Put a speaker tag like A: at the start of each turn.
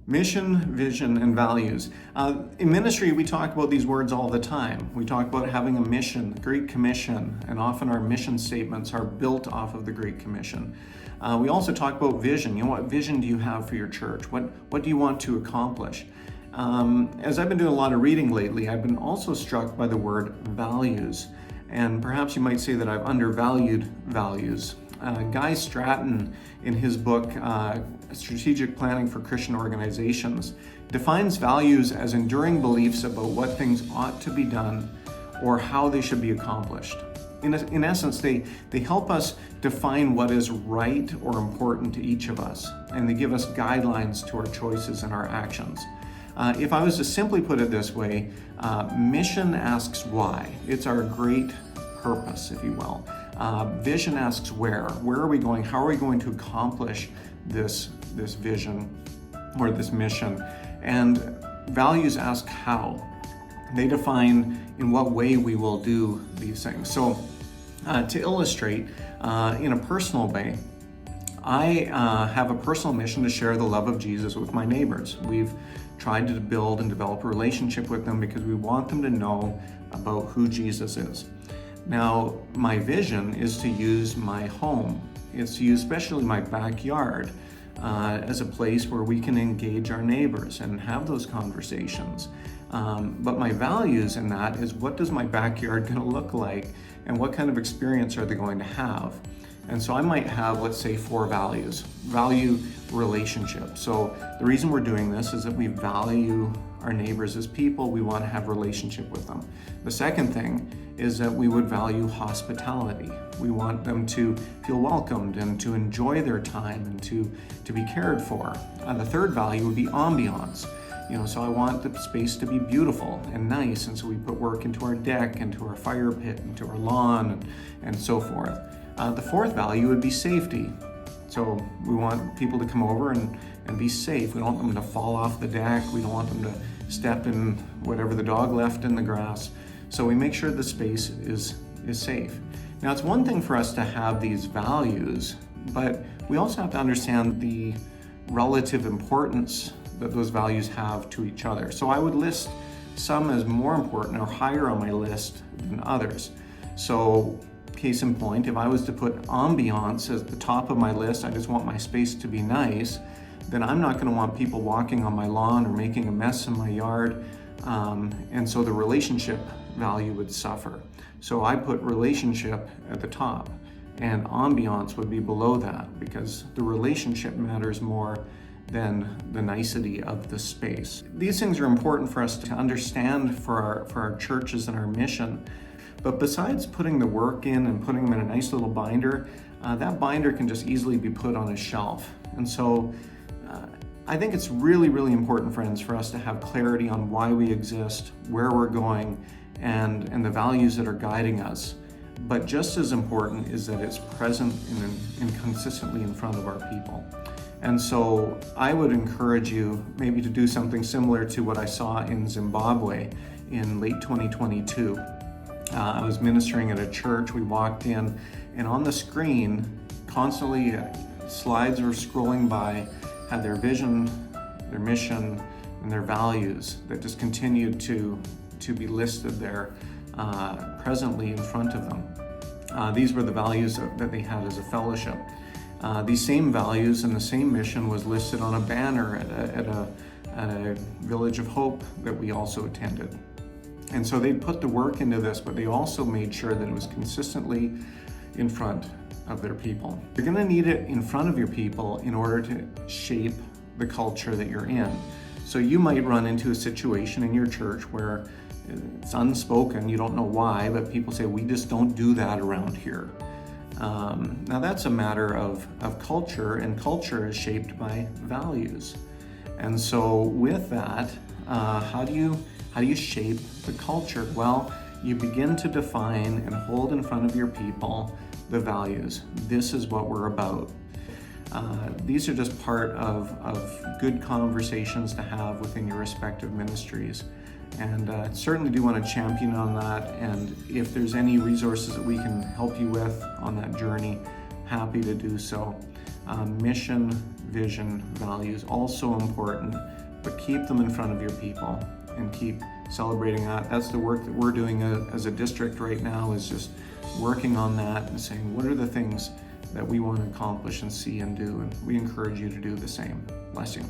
A: Mission, vision, and values. In ministry, we talk about these words all the time. We talk about having a mission, the Great Commission, and often our mission statements are built off of the Great Commission. We also talk about vision. What vision do you have for your church? What do you want to accomplish? As I've been doing a lot of reading lately, I've been also struck by the word values. And perhaps you might say that I've undervalued values. Guy Stratton, in his book, Strategic Planning for Christian Organizations, defines values as enduring beliefs about what things ought to be done or how they should be accomplished. In essence, they help us define what is right or important to each of us, and they give us guidelines to our choices and our actions. If I was to simply put it this way, mission asks why. It's our great purpose, if you will. Vision asks where. Where are we going? How are we going to accomplish this vision or this mission? And values ask how. They define in what way we will do these things. So to illustrate, in a personal way, I have a personal mission to share the love of Jesus with my neighbors. We've tried to build and develop a relationship with them because we want them to know about who Jesus is. Now, my vision is to use my home. It's to use especially my backyard as a place where we can engage our neighbors and have those conversations. But my values in that is, what does my backyard going to look like and what kind of experience are they going to have? And so I might have, let's say, 4 values. Value relationship. So the reason we're doing this is that we value our neighbors as people. We want to have a relationship with them. The second thing is that we would value hospitality. We want them to feel welcomed and to enjoy their time and to be cared for. The third value would be ambiance. So I want the space to be beautiful and nice, and so we put work into our deck, into our fire pit, into our lawn, and so forth. The fourth value would be safety. So we want people to come over and be safe. We don't want them to fall off the deck. We don't want them to step in whatever the dog left in the grass. So we make sure the space is safe. Now, it's one thing for us to have these values, but we also have to understand the relative importance that those values have to each other. So I would list some as more important or higher on my list than others. So case in point, if I was to put ambiance at the top of my list, I just want my space to be nice, then I'm not going to want people walking on my lawn or making a mess in my yard. And so the relationship value would suffer. So I put relationship at the top, and ambiance would be below that, because the relationship matters more than the nicety of the space. These things are important for us to understand for our churches and our mission. But besides putting the work in and putting them in a nice little binder, that binder can just easily be put on a shelf. And so I think it's really, really important, friends, for us to have clarity on why we exist, where we're going, and the values that are guiding us. But just as important is that it's present and consistently in front of our people. And so I would encourage you maybe to do something similar to what I saw in Zimbabwe in late 2022. I was ministering at a church. We walked in, and on the screen, constantly slides were scrolling by, had their vision, their mission, and their values that just continued to be listed there presently in front of them. These were the values that they had as a fellowship. These same values and the same mission was listed on a banner at a Village of Hope that we also attended. And so they put the work into this, but they also made sure that it was consistently in front of their people. You're going to need it in front of your people in order to shape the culture that you're in. So you might run into a situation in your church where it's unspoken, you don't know why, but people say, we just don't do that around here. Now that's a matter of culture, and culture is shaped by values. And so with that, how do you shape the culture? Well, you begin to define and hold in front of your people the values. This is what we're about. These are just part of good conversations to have within your respective ministries. And certainly do want to champion on that. And if there's any resources that we can help you with on that journey, happy to do so. Mission, vision, values, also important, but keep them in front of your people and keep celebrating that. That's the work that we're doing as a district right now, is just working on that and saying, what are the things that we want to accomplish and see and do? And we encourage you to do the same. Bless you.